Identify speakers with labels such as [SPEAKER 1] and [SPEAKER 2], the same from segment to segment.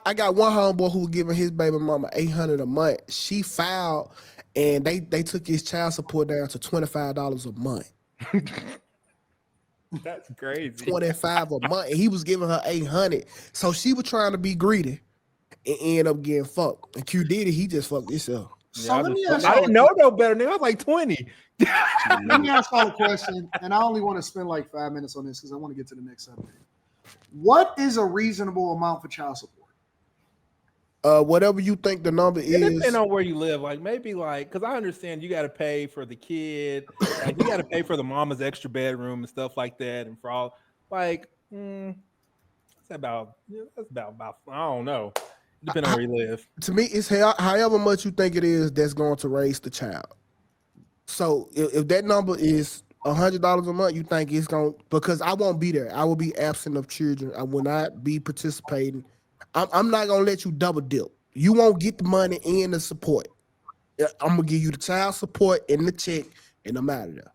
[SPEAKER 1] I got one homeboy who was giving his baby mama $800 a month. She filed, and they took his child support down to $25 a month.
[SPEAKER 2] That's crazy.
[SPEAKER 1] 25 a month, and he was giving her 800. So she was trying to be greedy and end up getting fucked. And Q Diddy, he just fucked himself.
[SPEAKER 3] So let me ask
[SPEAKER 2] I didn't know no better. Nigga, I was like 20.
[SPEAKER 3] Let me ask y'all a question, and I only want to spend like 5 minutes on this because I want to get to the next subject. What is a reasonable amount for child support?
[SPEAKER 1] Whatever you think the number
[SPEAKER 2] It
[SPEAKER 1] is.
[SPEAKER 2] depends on where you live. Like maybe like, because I understand you got to pay for the kid, like you got to pay for the mama's extra bedroom and stuff like that, and for all like that's about I don't know. Depending on where you live.
[SPEAKER 1] To me, it's however much you think it is that's going to raise the child. So if that number is $100 a month, you think it's going, because I won't be there. I will be absent of children. I will not be participating. I'm not going to let you double dip. You won't get the money and the support. I'm going to give you the child support and the check, and I'm out of there.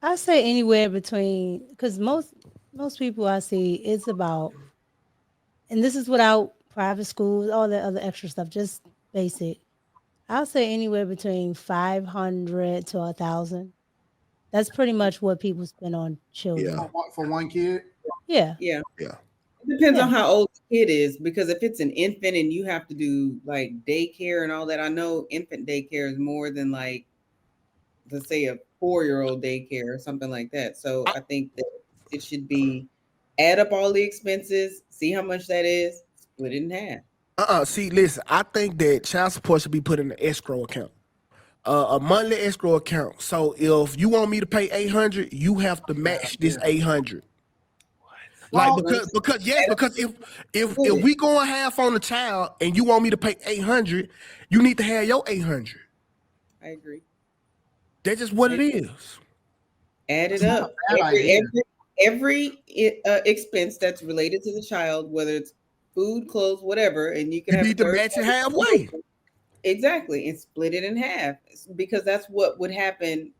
[SPEAKER 4] I say anywhere between, because most people I see, it's about, and this is without private schools, all that other extra stuff, just basic. I'll say anywhere between 500 to 1,000. That's pretty much what people spend on children.
[SPEAKER 1] Yeah.
[SPEAKER 3] For one kid?
[SPEAKER 4] Yeah.
[SPEAKER 5] Yeah.
[SPEAKER 1] Yeah.
[SPEAKER 5] It depends on how old the kid is, because if it's an infant and you have to do like daycare and all that, I know infant daycare is more than like, let's say a 4-year-old daycare or something like that. So I think that it should be add up all the expenses, see how much that is, split it in half.
[SPEAKER 1] See, listen, I think that child support should be put in an escrow account. A monthly escrow account. So if you want me to pay $800, you have to match this $800. Like because if we going half on the child and you want me to pay $800, you need to have your $800.
[SPEAKER 5] I agree.
[SPEAKER 1] That's just what it is.
[SPEAKER 5] Add it up. Every expense that's related to the child, whether it's food, clothes, whatever, and you can
[SPEAKER 1] You need to match it halfway.
[SPEAKER 5] Exactly, and split it in half, because that's what would happen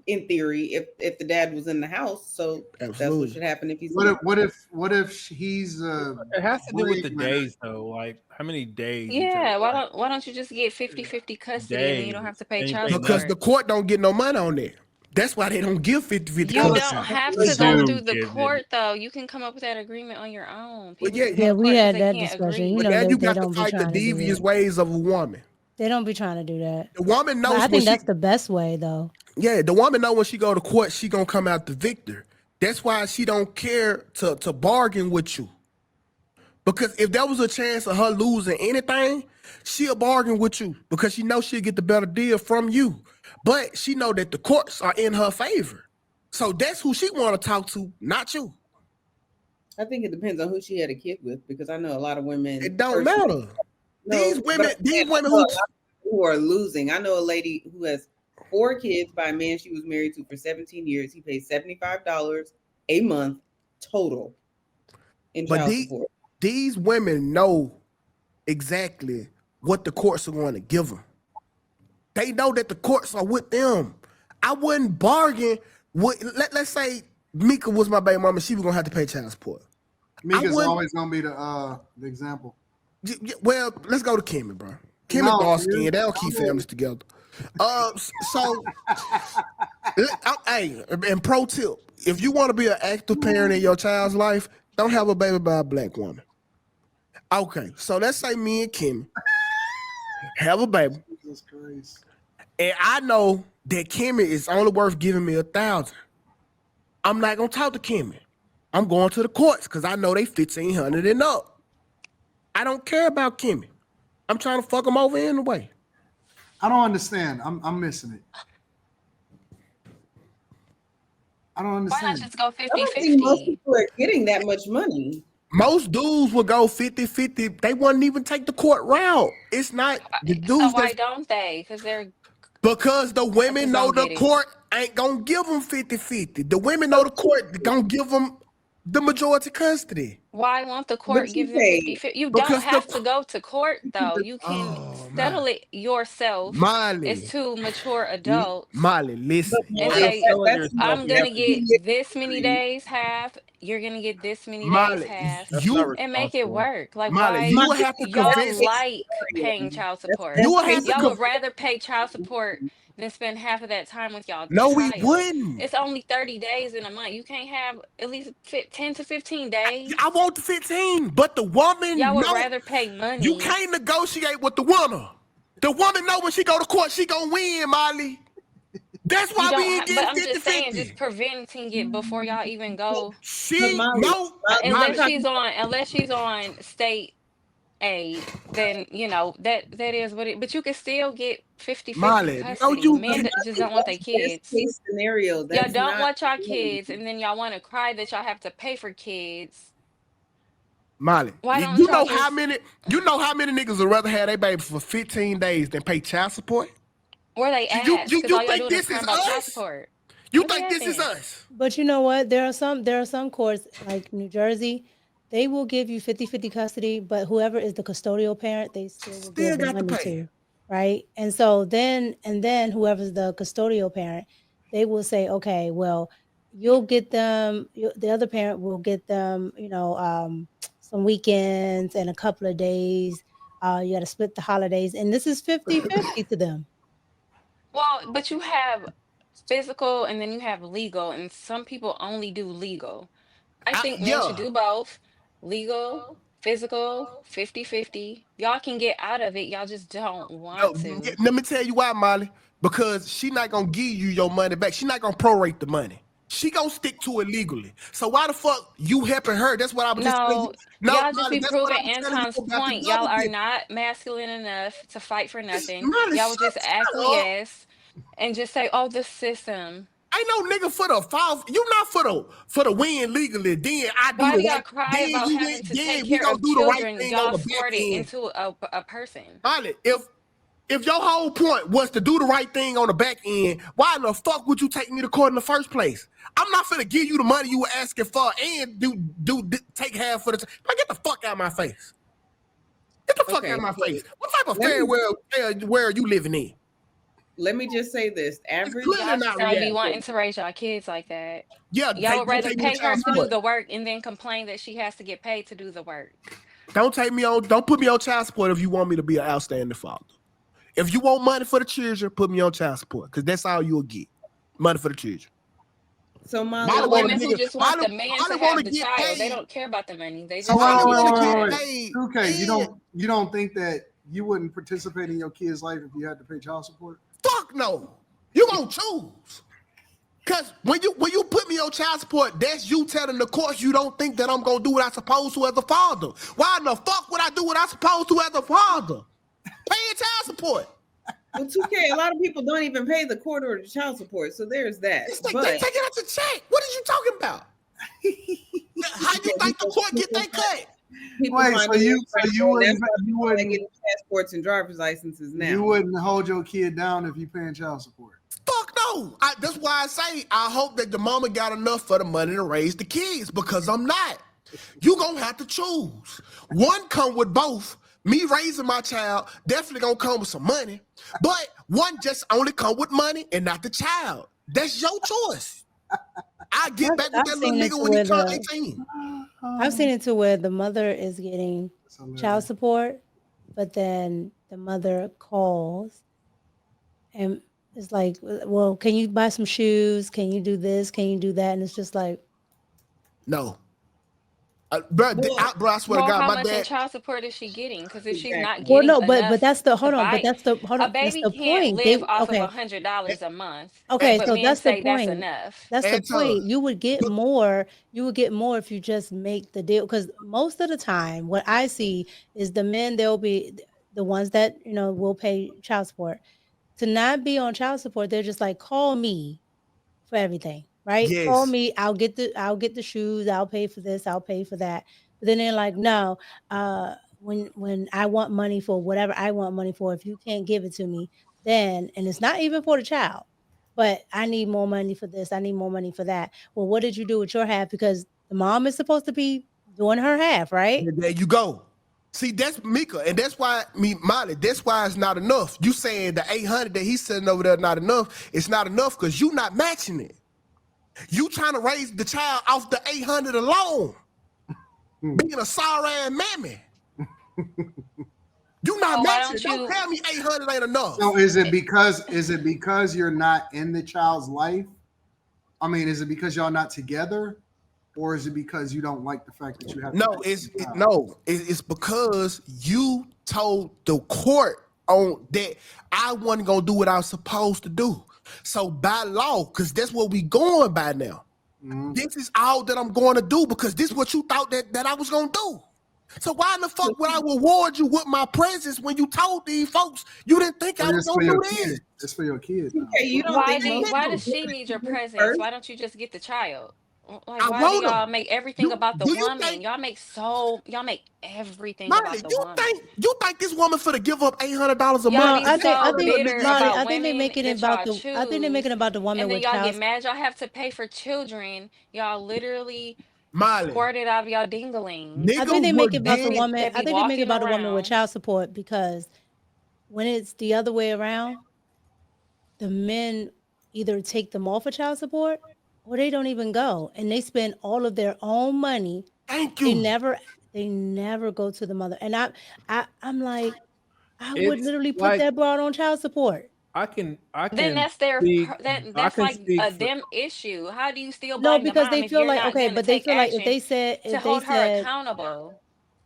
[SPEAKER 5] in theory if the dad was in the house. So That's what should happen if he's.
[SPEAKER 3] What if he's?
[SPEAKER 2] It has to do with the days, though. Like how many days?
[SPEAKER 6] Yeah, why don't you just get 50-50 custody and then you don't have to pay child support?
[SPEAKER 1] Because the court don't get no money on that. That's why they don't give 50-50.
[SPEAKER 6] You don't have to go through the court, though. You can come up with that agreement on your own.
[SPEAKER 1] Well,
[SPEAKER 4] yeah, we had that discussion. You know,
[SPEAKER 1] you got to fight the devious ways of a woman.
[SPEAKER 4] They don't be trying to do that.
[SPEAKER 1] The woman knows.
[SPEAKER 4] But I think that's the best way, though.
[SPEAKER 1] Yeah, the woman know when she go to court, she gonna come out the victor. That's why she don't care to bargain with you. Because if there was a chance of her losing anything, she'll bargain with you because she knows she'll get the better deal from you. But she know that the courts are in her favor. So that's who she want to talk to, not you.
[SPEAKER 5] I think it depends on who she had a kid with, because I know a lot of women.
[SPEAKER 1] It don't matter. These women
[SPEAKER 5] who are losing. I know a lady who has 4 kids by a man she was married to for 17 years. He pays $75 a month total in child support.
[SPEAKER 1] These women know exactly what the courts are going to give them. They know that the courts are with them. I wouldn't bargain with, let's say Mika was my baby mama, she was going to have to pay child support.
[SPEAKER 3] Mika's always going to be the example.
[SPEAKER 1] Well, let's go to Kimmy, bro. Kimmy dark skin. They don't keep families together. Hey, and pro tip, if you want to be an active parent in your child's life, don't have a baby by a black woman. Okay, so let's say me and Kimmy have a baby. Jesus Christ. And I know that Kimmy is only worth giving me $1,000. I'm not gonna talk to Kimmy. I'm going to the courts because I know they 1,500 and up. I don't care about Kimmy. I'm trying to fuck them over anyway.
[SPEAKER 3] I don't understand. I'm missing it. I don't understand.
[SPEAKER 6] Why not just go
[SPEAKER 5] 50-50? Most people are getting that much money.
[SPEAKER 1] Most dudes will go 50-50. They wouldn't even take the court route. It's not the dudes.
[SPEAKER 6] So why don't they?
[SPEAKER 1] Because the women know the court ain't gonna give them 50-50. The women know the court gonna give them the majority custody.
[SPEAKER 6] Why won't the court give them 50-50? You don't have to go to court, though. You can settle it yourself.
[SPEAKER 1] Molly,
[SPEAKER 6] it's two mature adults.
[SPEAKER 1] Molly, listen.
[SPEAKER 6] And say, I'm going to get this many days, half, you're gonna get this many days
[SPEAKER 1] Molly,
[SPEAKER 6] half,
[SPEAKER 2] That's not
[SPEAKER 6] and make it
[SPEAKER 2] responsible.
[SPEAKER 6] work. Like,
[SPEAKER 1] Molly,
[SPEAKER 6] why
[SPEAKER 1] you will have to
[SPEAKER 6] y'all
[SPEAKER 1] convince.
[SPEAKER 6] like paying child support?
[SPEAKER 1] You will have to
[SPEAKER 6] Y'all would
[SPEAKER 1] convince.
[SPEAKER 6] rather pay child support than spend half of that time with y'all
[SPEAKER 1] No, we
[SPEAKER 6] child.
[SPEAKER 1] wouldn't.
[SPEAKER 6] It's only 30 days in a month. You can't have at least 10 to 15 days.
[SPEAKER 1] I want the 15, but the woman,
[SPEAKER 6] Y'all would
[SPEAKER 1] no,
[SPEAKER 6] rather pay
[SPEAKER 1] you
[SPEAKER 6] money.
[SPEAKER 1] can't negotiate with the woman. The woman know when she go to court, she gonna win, Molly. That's
[SPEAKER 6] You
[SPEAKER 1] why we
[SPEAKER 6] don't
[SPEAKER 1] ain't
[SPEAKER 6] have, but
[SPEAKER 1] getting
[SPEAKER 6] I'm just saying,
[SPEAKER 1] 50-50.
[SPEAKER 6] just preventing it before y'all even go.
[SPEAKER 1] She
[SPEAKER 5] Molly,
[SPEAKER 1] no,
[SPEAKER 6] Unless
[SPEAKER 1] Molly.
[SPEAKER 6] she's on state aid, then that is what it. But you can still get 50-50
[SPEAKER 1] Molly, no,
[SPEAKER 6] custody.
[SPEAKER 1] you
[SPEAKER 6] Men just don't want their
[SPEAKER 5] that's best
[SPEAKER 6] kids.
[SPEAKER 5] case scenario.
[SPEAKER 6] Y'all
[SPEAKER 5] That's
[SPEAKER 6] don't
[SPEAKER 5] not
[SPEAKER 6] want y'all kids, and then y'all want to cry that y'all have to pay for kids.
[SPEAKER 1] Molly.
[SPEAKER 6] Why don't
[SPEAKER 1] You
[SPEAKER 6] y'all
[SPEAKER 1] know how
[SPEAKER 6] just?
[SPEAKER 1] many niggas would rather have their baby for 15 days than pay child support?
[SPEAKER 6] Or they
[SPEAKER 1] You
[SPEAKER 6] ask,
[SPEAKER 1] you
[SPEAKER 6] because
[SPEAKER 1] you
[SPEAKER 6] all y'all
[SPEAKER 1] think
[SPEAKER 6] doing is
[SPEAKER 1] this
[SPEAKER 6] crying
[SPEAKER 1] is
[SPEAKER 6] about child
[SPEAKER 1] us?
[SPEAKER 6] support.
[SPEAKER 1] You
[SPEAKER 6] Where they
[SPEAKER 1] think
[SPEAKER 6] at
[SPEAKER 1] this is
[SPEAKER 6] then?
[SPEAKER 1] us?
[SPEAKER 4] But you know what? There are some courts like New Jersey, they will give you 50-50 custody, but whoever is the custodial parent, they still will
[SPEAKER 1] Still
[SPEAKER 4] give the
[SPEAKER 1] got to
[SPEAKER 4] money
[SPEAKER 1] pay.
[SPEAKER 4] to, right? And so then whoever's the custodial parent, they will say, okay, well, you'll get them, the other parent will get them, some weekends and a couple of days. You got to split the holidays, and this is 50-50 to them.
[SPEAKER 6] Well, but you have physical and then you have legal, and some people only do legal. I think men should
[SPEAKER 1] Yeah.
[SPEAKER 6] do both. Legal, physical, 50-50. Y'all can get out of it. Y'all just don't
[SPEAKER 1] No,
[SPEAKER 6] want to.
[SPEAKER 1] let me tell you why, Molly. Because she not gonna give you your money back. She not gonna prorate the money. She gonna stick to it legally. So why the fuck you helping her? That's what I was just telling you.
[SPEAKER 6] No,
[SPEAKER 1] No,
[SPEAKER 6] y'all just
[SPEAKER 1] Molly,
[SPEAKER 6] be
[SPEAKER 1] that's what
[SPEAKER 6] proving
[SPEAKER 1] I was telling
[SPEAKER 6] Anton's
[SPEAKER 1] you about the
[SPEAKER 6] point. Y'all
[SPEAKER 1] double
[SPEAKER 6] are
[SPEAKER 1] dip.
[SPEAKER 6] not masculine enough to fight for nothing.
[SPEAKER 1] Molly,
[SPEAKER 6] Y'all would just
[SPEAKER 1] shut up.
[SPEAKER 6] acquiesce and just say, "Oh, the system."
[SPEAKER 1] Ain't no nigga for the fall. You not for the win legally. Then I do
[SPEAKER 6] Why
[SPEAKER 1] the
[SPEAKER 6] do y'all
[SPEAKER 1] right.
[SPEAKER 6] cry
[SPEAKER 1] Then
[SPEAKER 6] about
[SPEAKER 1] you
[SPEAKER 6] having
[SPEAKER 1] win.
[SPEAKER 6] to take
[SPEAKER 1] Then we
[SPEAKER 6] care
[SPEAKER 1] gonna
[SPEAKER 6] of
[SPEAKER 1] do the right
[SPEAKER 6] children?
[SPEAKER 1] thing on
[SPEAKER 6] Y'all
[SPEAKER 1] the back
[SPEAKER 6] forward it
[SPEAKER 1] end.
[SPEAKER 6] into a person.
[SPEAKER 1] Molly, if your whole point was to do the right thing on the back end, why in the fuck would you take me to court in the first place? I'm not finna give you the money you were asking for and take half for the. Get the fuck out of my face. Get the fuck out of my face. What type of fair world are you living in?
[SPEAKER 5] Let me just say this:
[SPEAKER 1] It's
[SPEAKER 5] average.
[SPEAKER 1] clearly
[SPEAKER 6] Y'all
[SPEAKER 1] not
[SPEAKER 6] just don't be
[SPEAKER 1] reality.
[SPEAKER 6] wanting to raise y'all kids like that.
[SPEAKER 1] Yeah,
[SPEAKER 6] Y'all would
[SPEAKER 1] don't
[SPEAKER 6] rather
[SPEAKER 1] take me to
[SPEAKER 6] pay her
[SPEAKER 1] child
[SPEAKER 6] to do
[SPEAKER 1] support.
[SPEAKER 6] the work and then complain that she has to get paid to do the work.
[SPEAKER 1] Don't put me on child support if you want me to be an outstanding father. If you want money for the children, put me on child support because that's all you'll get. Money for the children.
[SPEAKER 5] So
[SPEAKER 6] The
[SPEAKER 5] Molly,
[SPEAKER 6] women who just want the man to
[SPEAKER 1] want
[SPEAKER 6] have
[SPEAKER 1] to
[SPEAKER 6] the
[SPEAKER 1] get
[SPEAKER 6] child, they
[SPEAKER 1] paid.
[SPEAKER 6] don't care about the money. They
[SPEAKER 3] So
[SPEAKER 6] just want to get the child.
[SPEAKER 1] Paid.
[SPEAKER 3] Okay, you don't think that you wouldn't participate in your kid's life if you had to pay child support?
[SPEAKER 1] Fuck no. You gonna choose. Cause when you put me on child support, that's you telling the court you don't think that I'm gonna do what I'm supposed to as a father. Why in the fuck would I do what I'm supposed to as a father? Paying child support.
[SPEAKER 5] well, 2K. A lot of people don't even pay the court or the child support, so there's that.
[SPEAKER 1] They
[SPEAKER 5] But
[SPEAKER 1] take it out the check. What are you talking about? How you think the court get that cut?
[SPEAKER 5] people
[SPEAKER 3] Wait,
[SPEAKER 5] find
[SPEAKER 3] so
[SPEAKER 5] it
[SPEAKER 3] you
[SPEAKER 5] that's why
[SPEAKER 3] you
[SPEAKER 5] people are
[SPEAKER 3] wouldn't
[SPEAKER 5] getting passports and driver's licenses now.
[SPEAKER 3] you wouldn't hold your kid down if you paying child support?
[SPEAKER 1] Fuck no. That's why I say I hope that the mama got enough for the money to raise the kids because I'm not. You gonna have to choose. One come with both. Me raising my child definitely gonna come with some money, but one just only come with money and not the child. That's your choice. I get back with
[SPEAKER 4] I've
[SPEAKER 1] that little
[SPEAKER 4] seen it
[SPEAKER 1] nigga
[SPEAKER 4] to
[SPEAKER 1] when he
[SPEAKER 4] where
[SPEAKER 1] turn
[SPEAKER 4] the
[SPEAKER 1] 18.
[SPEAKER 4] I've seen it to where the mother is getting child support, but then the mother calls and it's like, well, can you buy some shoes? Can you do this? Can you do that? And it's just like,
[SPEAKER 1] No. Bro, I swear to
[SPEAKER 6] Well,
[SPEAKER 1] God,
[SPEAKER 6] how
[SPEAKER 1] my
[SPEAKER 6] much in
[SPEAKER 1] dad.
[SPEAKER 6] child support is she getting? Because if she's not
[SPEAKER 5] Exactly.
[SPEAKER 4] well,
[SPEAKER 6] getting
[SPEAKER 4] no, but
[SPEAKER 6] enough
[SPEAKER 4] that's the
[SPEAKER 6] to
[SPEAKER 4] hold on, but
[SPEAKER 6] buy, a
[SPEAKER 4] that's
[SPEAKER 6] baby
[SPEAKER 4] the
[SPEAKER 6] can't
[SPEAKER 4] point. They
[SPEAKER 6] live off of
[SPEAKER 4] okay,
[SPEAKER 6] $100 a month.
[SPEAKER 4] okay,
[SPEAKER 6] But
[SPEAKER 4] so
[SPEAKER 6] men
[SPEAKER 4] that's the
[SPEAKER 6] say that's
[SPEAKER 4] point.
[SPEAKER 6] enough.
[SPEAKER 4] That's the
[SPEAKER 1] Anton,
[SPEAKER 4] point. You would get more. You would get more if you just make the deal. Because most of the time, what I see is the men. They'll be the ones that will pay child support. To not be on child support, they're just like, call me for everything, right? Call
[SPEAKER 1] yes.
[SPEAKER 4] me. I'll get the shoes. I'll pay for this. I'll pay for that. But then they're like, no. When I want money for whatever I want money for, if you can't give it to me, then and it's not even for the child, but I need more money for this. I need more money for that. Well, what did you do with your half? Because the mom is supposed to be doing her half, right?
[SPEAKER 1] There you go. See, that's Mika, and that's why Molly. That's why it's not enough. You saying the 800 that he's sitting over there not enough? It's not enough because you not matching it. You trying to raise the child off the 800 alone, being a sorry ass mammy. You not
[SPEAKER 6] So why
[SPEAKER 1] matching.
[SPEAKER 6] don't
[SPEAKER 1] Don't
[SPEAKER 6] you?
[SPEAKER 1] tell me 800 ain't enough.
[SPEAKER 3] So is it because you're not in the child's life? I mean, is it because y'all not together, or is it because you don't like the fact that you have?
[SPEAKER 1] No, it's because you told the court on that I wasn't gonna do what I was supposed to do. So by law, because that's what we going by now.
[SPEAKER 3] Mhm.
[SPEAKER 1] This is all that I'm going to do because this is what you thought that I was gonna do. So why in the fuck would I reward you with my presence when you told these folks you didn't think I
[SPEAKER 3] But
[SPEAKER 1] was
[SPEAKER 3] it's for
[SPEAKER 1] gonna
[SPEAKER 3] your
[SPEAKER 1] do
[SPEAKER 3] kid.
[SPEAKER 1] this?
[SPEAKER 3] It's for your kid. Though.
[SPEAKER 5] Okay, you don't think most
[SPEAKER 6] Why
[SPEAKER 5] people
[SPEAKER 6] does she
[SPEAKER 5] do
[SPEAKER 6] need your
[SPEAKER 5] it
[SPEAKER 6] presence?
[SPEAKER 5] first?
[SPEAKER 6] Why don't you just get the child? Like,
[SPEAKER 1] I
[SPEAKER 6] why do
[SPEAKER 1] want
[SPEAKER 6] y'all
[SPEAKER 1] them.
[SPEAKER 6] make everything about the
[SPEAKER 1] Do you
[SPEAKER 6] woman?
[SPEAKER 1] think,
[SPEAKER 6] Y'all make everything
[SPEAKER 1] Molly,
[SPEAKER 6] about the woman.
[SPEAKER 1] you think this woman for to give up $800 a
[SPEAKER 6] Y'all
[SPEAKER 1] month?
[SPEAKER 4] No,
[SPEAKER 6] be
[SPEAKER 1] And
[SPEAKER 6] so
[SPEAKER 4] I think,
[SPEAKER 6] bitter
[SPEAKER 4] Molly,
[SPEAKER 6] about
[SPEAKER 4] I think they
[SPEAKER 6] women
[SPEAKER 4] make it
[SPEAKER 6] that
[SPEAKER 4] about
[SPEAKER 6] y'all
[SPEAKER 4] the, I think they make it
[SPEAKER 6] choose,
[SPEAKER 4] about the woman
[SPEAKER 6] and then
[SPEAKER 4] with
[SPEAKER 6] y'all get
[SPEAKER 4] child.
[SPEAKER 6] mad. Y'all have to pay for children. Y'all literally
[SPEAKER 1] Molly,
[SPEAKER 6] squirted out of y'all dinglings
[SPEAKER 4] I think
[SPEAKER 1] niggas
[SPEAKER 4] they make it
[SPEAKER 1] would
[SPEAKER 4] about the
[SPEAKER 1] get it.
[SPEAKER 4] woman.
[SPEAKER 6] that
[SPEAKER 4] I
[SPEAKER 6] be
[SPEAKER 4] think they make it
[SPEAKER 6] walking
[SPEAKER 4] about the woman with
[SPEAKER 6] around.
[SPEAKER 4] child support because when it's the other way around, the men either take them off of child support or they don't even go and they spend all of their own money.
[SPEAKER 1] Thank
[SPEAKER 4] They
[SPEAKER 1] you.
[SPEAKER 4] never they never go to the mother. And I'm like, I would
[SPEAKER 2] It's
[SPEAKER 4] literally put
[SPEAKER 2] like
[SPEAKER 4] that broad on child support.
[SPEAKER 2] I
[SPEAKER 6] Then
[SPEAKER 2] can
[SPEAKER 6] that's their
[SPEAKER 2] speak I
[SPEAKER 6] that's
[SPEAKER 2] can
[SPEAKER 6] like
[SPEAKER 2] speak
[SPEAKER 6] a
[SPEAKER 2] for
[SPEAKER 6] them issue. How do you still
[SPEAKER 4] No,
[SPEAKER 6] blame the
[SPEAKER 4] because
[SPEAKER 6] mom
[SPEAKER 4] they
[SPEAKER 6] if
[SPEAKER 4] feel
[SPEAKER 6] you're
[SPEAKER 4] like
[SPEAKER 6] not
[SPEAKER 4] okay,
[SPEAKER 6] going to
[SPEAKER 4] but they
[SPEAKER 6] take
[SPEAKER 4] feel like
[SPEAKER 6] action to
[SPEAKER 4] if they
[SPEAKER 6] hold her
[SPEAKER 4] said
[SPEAKER 6] accountable?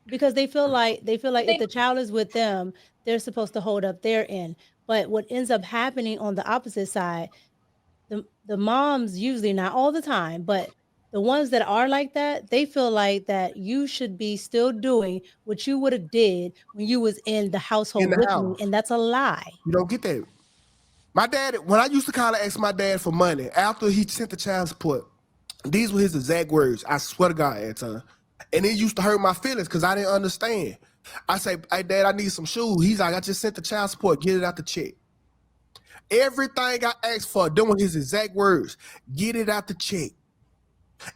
[SPEAKER 4] because they feel like if
[SPEAKER 6] They
[SPEAKER 4] the child is with them, they're supposed to hold up their end. But what ends up happening on the opposite side, the moms usually not all the time, but the ones that are like that, they feel like that you should be still doing what you would have did when you was in the
[SPEAKER 1] In
[SPEAKER 4] household
[SPEAKER 1] the
[SPEAKER 4] with me,
[SPEAKER 1] house.
[SPEAKER 4] and that's a lie.
[SPEAKER 1] You don't get that. My dad, when I used to call and ask my dad for money after he sent the child support, these were his exact words. I swear to God, Anton. And it used to hurt my feelings because I didn't understand. I say, hey, Dad, I need some shoes. He's like, I just sent the child support. Get it out the check. Everything I asked for, doing his exact words, get it out the check.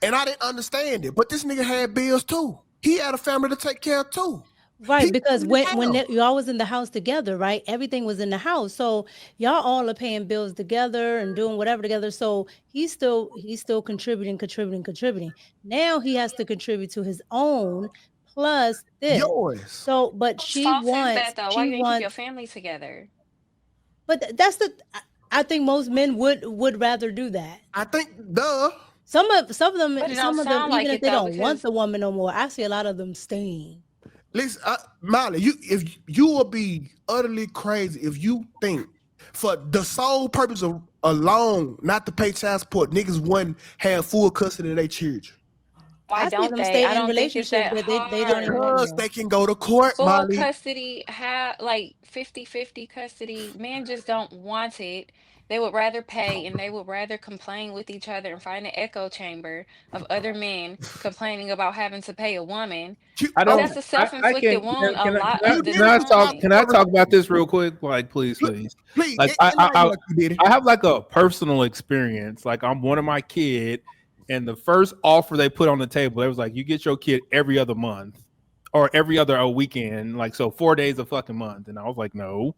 [SPEAKER 1] And I didn't understand it. But this nigga had bills too. He had a family to take care of too. He
[SPEAKER 4] Right, because
[SPEAKER 1] didn't have.
[SPEAKER 4] y'all was in the house together, right? Everything was in the house, so y'all all are paying bills together and doing whatever together. So he's still contributing. Now he has to contribute to his own plus this.
[SPEAKER 1] Yours.
[SPEAKER 4] So, but
[SPEAKER 6] whose fault is that though? Why
[SPEAKER 4] she
[SPEAKER 6] you didn't keep your
[SPEAKER 4] wants,
[SPEAKER 6] family together?
[SPEAKER 4] but that's I think most men would rather do that.
[SPEAKER 1] I think, duh.
[SPEAKER 6] But it don't
[SPEAKER 4] Some of them,
[SPEAKER 6] sound
[SPEAKER 4] even
[SPEAKER 6] like
[SPEAKER 4] if
[SPEAKER 6] it
[SPEAKER 4] they
[SPEAKER 6] though,
[SPEAKER 4] don't want
[SPEAKER 6] because
[SPEAKER 4] the woman no more, I see a lot of them staying.
[SPEAKER 1] Listen, Molly, if you will be utterly crazy if you think for the sole purpose of alone not to pay child support, niggas wouldn't have full custody of their children.
[SPEAKER 6] why
[SPEAKER 4] I see
[SPEAKER 6] don't
[SPEAKER 4] them
[SPEAKER 6] they? I
[SPEAKER 4] stay in
[SPEAKER 6] don't think it's
[SPEAKER 4] relationships
[SPEAKER 6] that
[SPEAKER 4] that they don't even want no
[SPEAKER 6] hard.
[SPEAKER 1] Because
[SPEAKER 4] more.
[SPEAKER 1] they can go to court,
[SPEAKER 6] Full
[SPEAKER 1] Molly.
[SPEAKER 6] custody, have like 50-50 custody. Men just don't want it. They would rather pay and they would rather complain with each other and find an echo chamber of other men complaining about having to pay a woman.
[SPEAKER 2] I
[SPEAKER 6] Because
[SPEAKER 2] don't
[SPEAKER 6] that's a
[SPEAKER 2] I
[SPEAKER 6] self-inflicted wound a lot
[SPEAKER 1] You
[SPEAKER 6] of the
[SPEAKER 1] did it just about
[SPEAKER 2] can
[SPEAKER 6] time.
[SPEAKER 2] I
[SPEAKER 1] court.
[SPEAKER 2] talk about this real quick? Like please, please.
[SPEAKER 1] Please,
[SPEAKER 2] Like
[SPEAKER 1] enlighten like you did it.
[SPEAKER 2] I have like a personal experience. Like I'm one of my kid, and the first offer they put on the table, it was like you get your kid every other month or every other weekend, like so 4 days a fucking month. And I was like, no.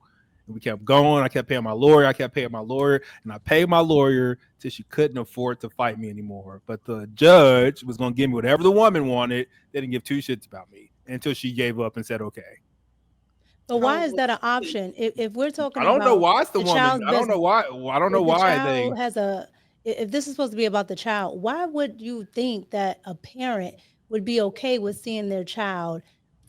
[SPEAKER 2] And we kept going. I kept paying my lawyer. And I paid my lawyer till she couldn't afford to fight me anymore. But the judge was gonna give me whatever the woman wanted. They didn't give two shits about me until she gave up and said okay.
[SPEAKER 4] But
[SPEAKER 5] How
[SPEAKER 4] why is
[SPEAKER 5] old
[SPEAKER 4] that an option? If we're
[SPEAKER 2] I
[SPEAKER 4] talking
[SPEAKER 2] don't know
[SPEAKER 4] about
[SPEAKER 2] why it's the
[SPEAKER 4] the
[SPEAKER 2] woman.
[SPEAKER 4] child's
[SPEAKER 2] I don't
[SPEAKER 4] best,
[SPEAKER 2] know why. I don't know
[SPEAKER 4] if the
[SPEAKER 2] why they.
[SPEAKER 4] child has if this is supposed to be about the child, why would you think that a parent would be okay with seeing their child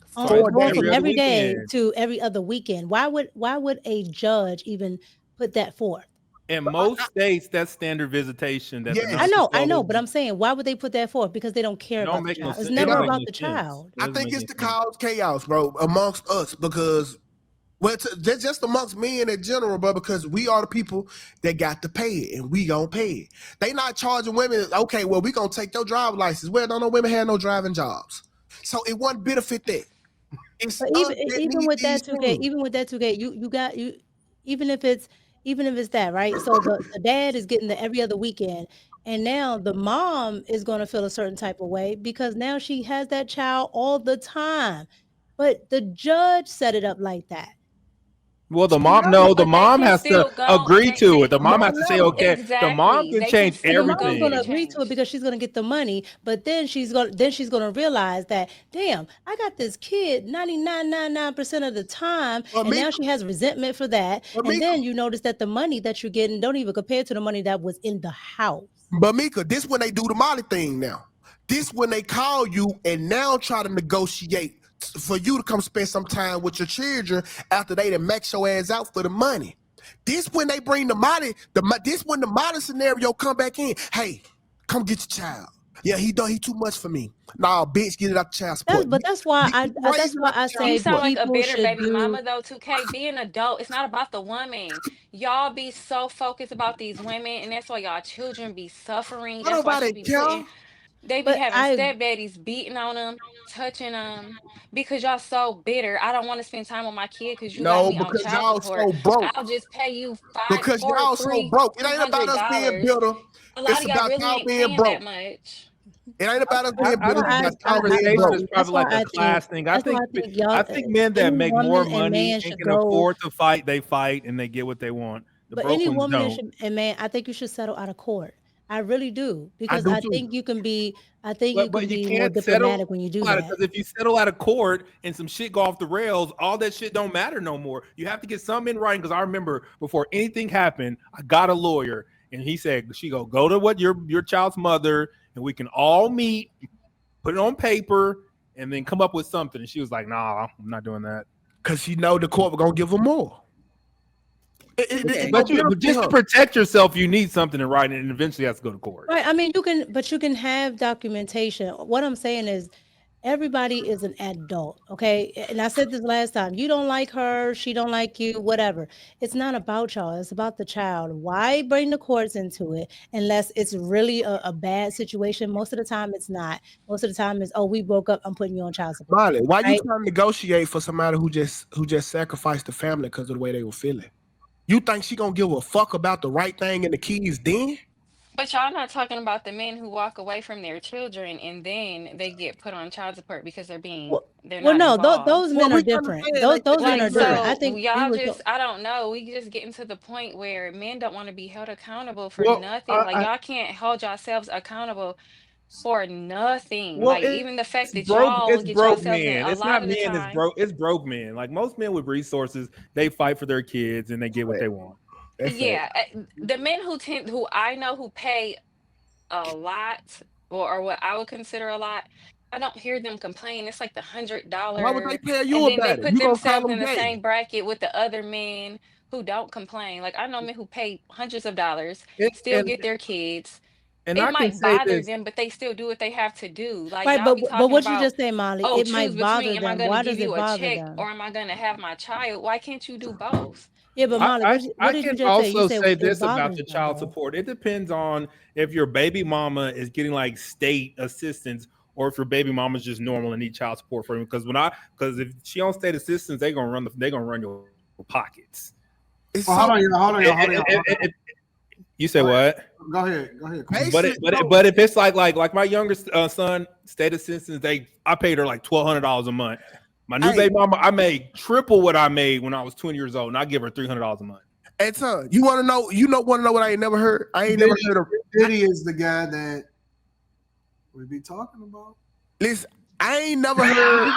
[SPEAKER 2] Fight
[SPEAKER 1] Four
[SPEAKER 4] going from
[SPEAKER 2] every
[SPEAKER 1] days.
[SPEAKER 2] other
[SPEAKER 4] every day
[SPEAKER 2] weekend.
[SPEAKER 4] to every other weekend? Why would a judge even put that forth?
[SPEAKER 2] In most states, that's standard visitation that the
[SPEAKER 1] Yes.
[SPEAKER 2] nurses
[SPEAKER 4] I
[SPEAKER 2] go
[SPEAKER 4] know, but
[SPEAKER 2] to.
[SPEAKER 4] I'm saying why would they put that forth? Because they don't care
[SPEAKER 2] It don't
[SPEAKER 4] about the
[SPEAKER 2] make no
[SPEAKER 4] child. It's
[SPEAKER 2] sense. It
[SPEAKER 4] never
[SPEAKER 2] don't make
[SPEAKER 1] No,
[SPEAKER 4] about
[SPEAKER 2] no
[SPEAKER 4] the
[SPEAKER 2] sense.
[SPEAKER 4] child.
[SPEAKER 2] It
[SPEAKER 1] I
[SPEAKER 2] doesn't
[SPEAKER 1] think
[SPEAKER 2] make
[SPEAKER 1] it's
[SPEAKER 2] any
[SPEAKER 1] to
[SPEAKER 2] sense.
[SPEAKER 1] cause chaos, bro, amongst us because well, just amongst men in general, bro, because we are the people that got to pay it and we gonna pay it. They not charging women, okay, well, we gonna take your driver's license. Well, don't know women have no driving jobs. So it wouldn't benefit that. It's
[SPEAKER 4] But
[SPEAKER 1] us that need these things.
[SPEAKER 4] even with that 2K, you got you even if it's that, right? So the dad is getting the every other weekend, and now the mom is gonna feel a certain type of way because now she has that child all the time. But the judge set it up like that.
[SPEAKER 2] Well, the
[SPEAKER 1] She
[SPEAKER 2] mom,
[SPEAKER 1] know.
[SPEAKER 2] no, the
[SPEAKER 6] But they
[SPEAKER 2] mom
[SPEAKER 6] can
[SPEAKER 2] has to
[SPEAKER 6] still go.
[SPEAKER 2] agree to it. The
[SPEAKER 6] They
[SPEAKER 2] mom
[SPEAKER 1] Mom
[SPEAKER 2] has to say,
[SPEAKER 1] know.
[SPEAKER 2] okay. The mom
[SPEAKER 6] exactly.
[SPEAKER 2] can
[SPEAKER 6] They can
[SPEAKER 2] change
[SPEAKER 4] And the
[SPEAKER 6] still go
[SPEAKER 4] mom's
[SPEAKER 6] get
[SPEAKER 4] gonna
[SPEAKER 6] it
[SPEAKER 2] everything.
[SPEAKER 4] agree to it
[SPEAKER 6] changed.
[SPEAKER 4] because she's gonna get the money, but then she's gonna realize that, damn, I got this kid 99.99% of the time,
[SPEAKER 1] But
[SPEAKER 4] and
[SPEAKER 1] Mika,
[SPEAKER 4] now she has resentment for that.
[SPEAKER 1] but
[SPEAKER 4] And
[SPEAKER 1] Mika,
[SPEAKER 4] then you notice that the money that you're getting don't even compare to the money that was in the house.
[SPEAKER 1] but Mika, this when they do the Molly thing now. This when they call you and now try to negotiate for you to come spend some time with your children after they done max your ass out for the money. This when they bring the Molly, this when the Molly scenario come back in. Hey, come get your child. Yeah, he too much for me. Nah, bitch, get it out the child support.
[SPEAKER 4] That's why
[SPEAKER 1] You
[SPEAKER 4] that's
[SPEAKER 1] raising
[SPEAKER 4] why
[SPEAKER 1] out
[SPEAKER 4] I
[SPEAKER 1] the child
[SPEAKER 6] You
[SPEAKER 4] say
[SPEAKER 6] sound
[SPEAKER 1] support.
[SPEAKER 6] like a
[SPEAKER 4] people
[SPEAKER 6] bitter
[SPEAKER 4] should
[SPEAKER 6] baby
[SPEAKER 4] do.
[SPEAKER 6] mama though, 2K. Be an adult. It's not about the woman. Y'all be so focused about these women, and that's why y'all children be suffering.
[SPEAKER 1] Don't
[SPEAKER 6] That's why
[SPEAKER 1] nobody
[SPEAKER 6] she be
[SPEAKER 1] care.
[SPEAKER 6] putting, they be
[SPEAKER 4] But
[SPEAKER 6] having
[SPEAKER 4] I
[SPEAKER 6] stepdaddies beating on them, touching them, because y'all so bitter. I don't want to spend time with my kid because you got
[SPEAKER 1] No,
[SPEAKER 6] me on
[SPEAKER 1] because
[SPEAKER 6] child
[SPEAKER 1] y'all
[SPEAKER 6] support.
[SPEAKER 1] so broke.
[SPEAKER 6] I'll just pay you five,
[SPEAKER 1] Because
[SPEAKER 6] four,
[SPEAKER 1] y'all so
[SPEAKER 6] three,
[SPEAKER 1] broke. It
[SPEAKER 6] three
[SPEAKER 1] ain't about
[SPEAKER 6] hundred
[SPEAKER 1] us being
[SPEAKER 6] dollars.
[SPEAKER 1] bitter.
[SPEAKER 6] A lot
[SPEAKER 1] It's
[SPEAKER 6] of y'all
[SPEAKER 1] about
[SPEAKER 6] really
[SPEAKER 1] y'all
[SPEAKER 6] ain't
[SPEAKER 1] being
[SPEAKER 6] paying that
[SPEAKER 1] broke.
[SPEAKER 6] much.
[SPEAKER 1] It ain't about us
[SPEAKER 2] I,
[SPEAKER 1] being
[SPEAKER 2] I
[SPEAKER 1] bitter.
[SPEAKER 4] Well,
[SPEAKER 1] It's
[SPEAKER 2] think
[SPEAKER 1] about y'all being
[SPEAKER 2] conversation
[SPEAKER 1] broke.
[SPEAKER 2] is
[SPEAKER 4] that's
[SPEAKER 2] probably
[SPEAKER 4] why
[SPEAKER 2] like a
[SPEAKER 4] I think
[SPEAKER 2] class thing.
[SPEAKER 4] that's why I think y'all,
[SPEAKER 2] I think men that
[SPEAKER 4] any
[SPEAKER 2] make more
[SPEAKER 4] woman and
[SPEAKER 2] money
[SPEAKER 4] man
[SPEAKER 2] and
[SPEAKER 4] should
[SPEAKER 2] can
[SPEAKER 4] go.
[SPEAKER 2] afford to fight, they fight and they get what they want. The
[SPEAKER 4] But
[SPEAKER 2] broke
[SPEAKER 4] any
[SPEAKER 2] ones
[SPEAKER 4] woman
[SPEAKER 2] don't.
[SPEAKER 4] and man, I think you should settle out of court. I really do
[SPEAKER 1] I
[SPEAKER 4] because
[SPEAKER 1] do
[SPEAKER 4] I
[SPEAKER 1] too.
[SPEAKER 4] think you can be. I think you
[SPEAKER 2] But
[SPEAKER 4] can
[SPEAKER 2] you
[SPEAKER 4] be more
[SPEAKER 2] can't settle
[SPEAKER 4] diplomatic when you do
[SPEAKER 2] out of,
[SPEAKER 4] that.
[SPEAKER 2] because if you settle out of court and some shit go off the rails, all that shit don't matter no more. You have to get something in writing. Because I remember before anything happened, I got a lawyer and he said, she go to what your child's mother and we can all meet, put it on paper, and then come up with something. And she was like, nah, I'm not doing that.
[SPEAKER 1] Because she know the court gonna give her more.
[SPEAKER 5] Okay.
[SPEAKER 2] But just to protect yourself, you need something in writing, and eventually has to go to court.
[SPEAKER 4] Right. I mean, but you can have documentation. What I'm saying is, everybody is an adult, okay? And I said this last time. You don't like her, she don't like you, whatever. It's not about y'all. It's about the child. Why bring the courts into it unless it's really a bad situation? Most of the time, it's not. Most of the time, it's, oh, we broke up. I'm putting you on child support.
[SPEAKER 1] Molly, why you
[SPEAKER 4] Right?
[SPEAKER 1] trying to negotiate for somebody who just sacrificed the family because of the way they were feeling? You think she gonna give a fuck about the right thing and the kids then?
[SPEAKER 6] But y'all not talking about the men who walk away from their children and then they get put on child support because
[SPEAKER 1] What?
[SPEAKER 6] they're
[SPEAKER 4] Well,
[SPEAKER 6] not
[SPEAKER 4] no,
[SPEAKER 6] involved.
[SPEAKER 4] those
[SPEAKER 1] Well,
[SPEAKER 4] men are
[SPEAKER 1] we
[SPEAKER 4] different.
[SPEAKER 1] understand
[SPEAKER 4] Those men
[SPEAKER 1] they
[SPEAKER 6] Like,
[SPEAKER 4] are
[SPEAKER 1] married.
[SPEAKER 4] different. I
[SPEAKER 6] so
[SPEAKER 4] think we
[SPEAKER 6] y'all
[SPEAKER 4] were.
[SPEAKER 6] just, I don't know. We just getting to the point where men don't want to be held accountable for
[SPEAKER 2] Well,
[SPEAKER 6] nothing. Like, y'all can't hold yourselves accountable for nothing.
[SPEAKER 2] well,
[SPEAKER 6] Like, even the fact
[SPEAKER 2] it's
[SPEAKER 6] that
[SPEAKER 2] broke.
[SPEAKER 6] y'all
[SPEAKER 2] It's
[SPEAKER 6] get
[SPEAKER 2] broke
[SPEAKER 6] yourselves in
[SPEAKER 2] men.
[SPEAKER 6] a
[SPEAKER 2] It's
[SPEAKER 6] lot
[SPEAKER 2] not
[SPEAKER 6] of the
[SPEAKER 2] men. It's
[SPEAKER 6] time.
[SPEAKER 2] broke. It's broke men. Like most men with resources, they fight for their kids and they get what they want.
[SPEAKER 1] That's fact.
[SPEAKER 6] Yeah, the men who I know who pay a lot, or what I would consider a lot, I don't hear them complain. It's like the hundred
[SPEAKER 1] Why would they
[SPEAKER 6] dollar,
[SPEAKER 1] tell
[SPEAKER 6] and
[SPEAKER 1] you
[SPEAKER 6] then they
[SPEAKER 1] about it?
[SPEAKER 6] put
[SPEAKER 1] You gonna call
[SPEAKER 6] themselves
[SPEAKER 1] them
[SPEAKER 6] in the
[SPEAKER 1] gay?
[SPEAKER 6] same bracket with the other men who don't complain. Like I know men who pay hundreds of dollars,
[SPEAKER 2] And
[SPEAKER 6] still
[SPEAKER 2] and,
[SPEAKER 6] get their kids.
[SPEAKER 2] and
[SPEAKER 6] It
[SPEAKER 2] I can
[SPEAKER 6] might
[SPEAKER 2] say
[SPEAKER 6] bother
[SPEAKER 2] this.
[SPEAKER 6] them, but they still do what they have to do. Like
[SPEAKER 4] Right,
[SPEAKER 6] y'all be
[SPEAKER 4] but
[SPEAKER 6] talking
[SPEAKER 4] what you
[SPEAKER 6] about,
[SPEAKER 4] just say, Molly,
[SPEAKER 6] oh,
[SPEAKER 4] it
[SPEAKER 6] choose
[SPEAKER 4] might bother
[SPEAKER 6] between am I
[SPEAKER 4] them.
[SPEAKER 6] going to
[SPEAKER 4] Why
[SPEAKER 6] give
[SPEAKER 4] does it
[SPEAKER 6] you a
[SPEAKER 4] bother
[SPEAKER 6] check
[SPEAKER 4] them?
[SPEAKER 6] or am I going to have my child? Why can't you do both?
[SPEAKER 4] Yeah, but
[SPEAKER 2] I,
[SPEAKER 4] Molly,
[SPEAKER 2] I,
[SPEAKER 4] what
[SPEAKER 2] I
[SPEAKER 4] did you
[SPEAKER 2] can
[SPEAKER 4] just say? You
[SPEAKER 2] also
[SPEAKER 4] said
[SPEAKER 2] say
[SPEAKER 4] it
[SPEAKER 2] this about
[SPEAKER 4] bothers
[SPEAKER 2] the
[SPEAKER 4] them,
[SPEAKER 2] child
[SPEAKER 4] though.
[SPEAKER 2] support. It depends on if your baby mama is getting like state assistance or if your baby mama is just normal and need child support for him. Because if she on state assistance, they're gonna run your pockets.
[SPEAKER 1] It's
[SPEAKER 3] Well,
[SPEAKER 1] so
[SPEAKER 2] You say what?
[SPEAKER 3] Go ahead. Go ahead. Queen.
[SPEAKER 2] But
[SPEAKER 1] basically.
[SPEAKER 2] but if it's like my youngest son, state assistance, I paid her like $1,200 a month. My new
[SPEAKER 1] Hey,
[SPEAKER 2] baby mama, I made triple what I made when I was 20 years old, and I give her $300 a month.
[SPEAKER 1] son, you want to know? Want to know what I ain't never heard? I ain't never heard of.
[SPEAKER 3] Diddy is the guy that we be talking about.
[SPEAKER 1] Listen, I ain't never heard.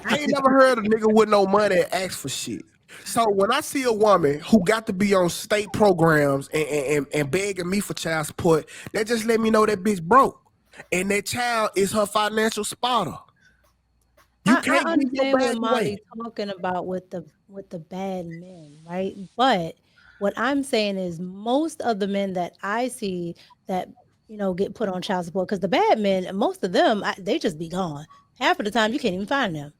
[SPEAKER 1] I ain't never heard a nigga with no money ask for shit. So when I see a woman who got to be on state programs and begging me for child support, that just let me know that bitch broke, and that child is her financial spotter. You
[SPEAKER 4] I
[SPEAKER 1] can't give your
[SPEAKER 4] understand what
[SPEAKER 1] bag away.
[SPEAKER 4] Molly's talking about with the bad men, right? But what I'm saying is most of the men that I see that get put on child support, because the bad men, most of them, they just be gone. Half of the time, you can't even find them.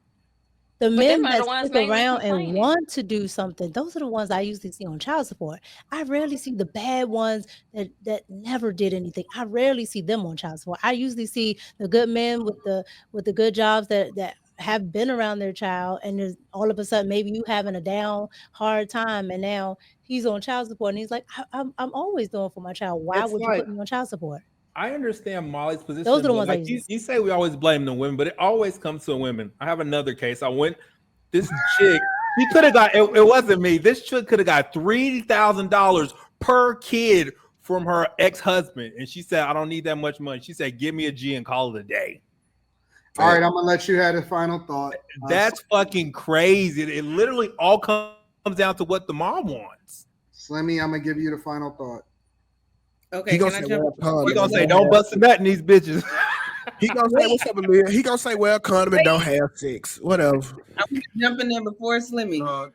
[SPEAKER 4] The
[SPEAKER 6] But them
[SPEAKER 4] men
[SPEAKER 6] are
[SPEAKER 4] that
[SPEAKER 6] the ones
[SPEAKER 4] stick
[SPEAKER 6] mainly
[SPEAKER 4] around and
[SPEAKER 6] complaining.
[SPEAKER 4] want to do something, those are the ones I usually see on child support. I rarely see the bad ones that never did anything. I rarely see them on child support. I usually see the good men with the good jobs that have been around their child, and there's all of a sudden maybe you having a down hard time, and now he's on child support, and he's like, I'm always doing for my child. Why
[SPEAKER 2] It's
[SPEAKER 4] would you
[SPEAKER 2] like
[SPEAKER 4] put me on child support?
[SPEAKER 2] I understand Molly's
[SPEAKER 4] Those are
[SPEAKER 2] position,
[SPEAKER 4] the
[SPEAKER 2] but
[SPEAKER 4] ones I
[SPEAKER 2] like
[SPEAKER 4] usually
[SPEAKER 2] you
[SPEAKER 4] see.
[SPEAKER 2] say, we always blame the women, but it always comes to women. I have another case. This chick, He could have got it wasn't me. This chick could have got $3,000 per kid from her ex-husband. And she said, I don't need that much money. She said, give me a G and call it a day.
[SPEAKER 3] All right, I'm gonna let you have a final thought.
[SPEAKER 2] That's fucking crazy. It literally all comes down to what the mom wants.
[SPEAKER 3] Slimmy, I'm gonna give you the final thought.
[SPEAKER 5] Okay,
[SPEAKER 1] He
[SPEAKER 5] can
[SPEAKER 1] gonna
[SPEAKER 5] I
[SPEAKER 1] say,
[SPEAKER 5] jump?
[SPEAKER 2] We're gonna say, don't bust a nut in these bitches.
[SPEAKER 1] He gonna say, what's up, Aaliyah? He gonna say, well, condom don't have sex. Whatever.
[SPEAKER 5] I'm jumping in before Slimmy.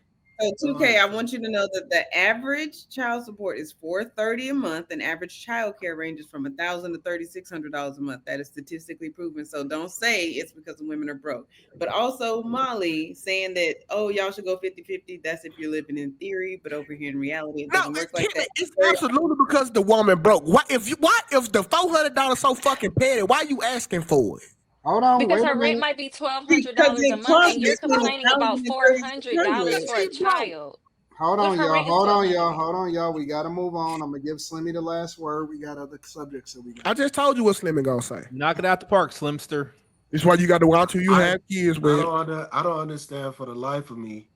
[SPEAKER 5] So 2K, I want you to know that the average child support is $430 a month, and average child care ranges from $1,000 to $3,600 a month. That is statistically proven. So don't say it's because the women are broke. But also Molly saying that, oh, y'all should go 50-50. That's if you're living in theory, but over here in reality, it doesn't work like that.
[SPEAKER 1] It's absolutely because the woman broke. Why if the $400 so fucking petty? Why you asking for it?
[SPEAKER 3] Hold on,
[SPEAKER 6] Because
[SPEAKER 3] wait a
[SPEAKER 6] her rent
[SPEAKER 3] minute.
[SPEAKER 6] might be $1,200
[SPEAKER 5] Because
[SPEAKER 6] a
[SPEAKER 5] it
[SPEAKER 6] month,
[SPEAKER 5] comes
[SPEAKER 6] and you're
[SPEAKER 5] between
[SPEAKER 6] complaining about $400 for a child.
[SPEAKER 3] Hold
[SPEAKER 6] What
[SPEAKER 3] on,
[SPEAKER 6] if her
[SPEAKER 3] y'all.
[SPEAKER 6] rent is
[SPEAKER 3] Hold on,
[SPEAKER 6] $1,200?
[SPEAKER 3] y'all. Hold on, y'all. We gotta move on. I'm gonna give Slimmy the last word. We got other subjects that we got.
[SPEAKER 1] I just told you what Slimmy gonna say.
[SPEAKER 2] Knock it out the park, Slimster.
[SPEAKER 1] It's why you got to watch who you have kids with.
[SPEAKER 7] I don't understand for the life of me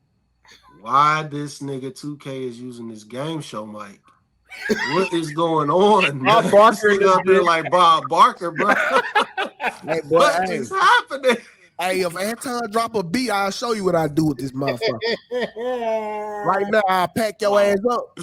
[SPEAKER 7] why this nigga 2K is using this game show mic. What is going on?
[SPEAKER 2] Bob Barker
[SPEAKER 7] This nigga up there like Bob Barker, bro.
[SPEAKER 1] Hey, boy,
[SPEAKER 7] What is happening?
[SPEAKER 1] Hey, if Anton drop a beat, I'll show you what I do with this motherfucker. Right now, I'll pack your ass up.